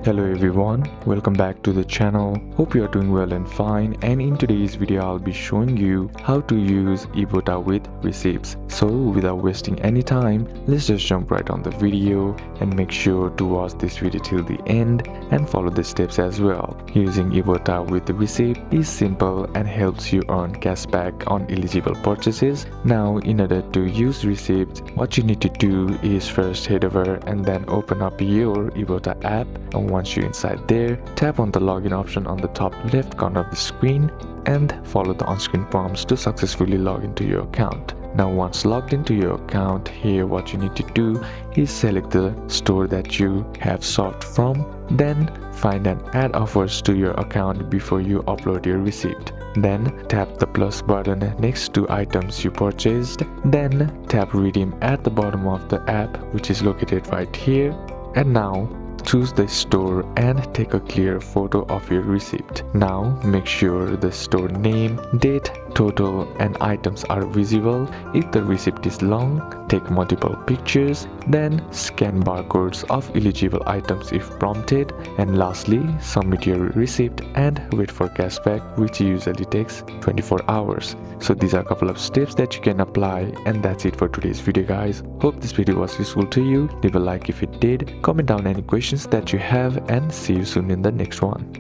Hello everyone, welcome back to the channel. Hope you are doing well and fine, and in today's video I'll be showing you how to use Ibotta with receipts. So without wasting any time, let's just jump right on the video and make sure to watch this video till the end and follow the steps as well. Using Ibotta with the receipt is simple and helps you earn cash back on eligible purchases. Now in order to use receipts, what you need to do is first head over and then open up your Ibotta app. And once you're inside there, tap on the login option on the top left corner of the screen and follow the on-screen prompts to successfully log into your account. Now once logged into your account, here what you need to do is select the store that you have shopped from, then find and add offers to your account before you upload your receipt. Then tap the plus button next to items you purchased, then tap redeem at the bottom of the app, which is located right here, and now choose the store and take a clear photo of your receipt. Now make sure the store name, date, total and items are visible. If the receipt is long, take multiple pictures, then scan barcodes of eligible items if prompted, and lastly submit your receipt and wait for cashback, which usually takes 24 hours. So these are a couple of steps that you can apply, and that's it for today's video guys. Hope this video was useful to you. Leave a like if it did, comment down any questions that you have, and see you soon in the next one.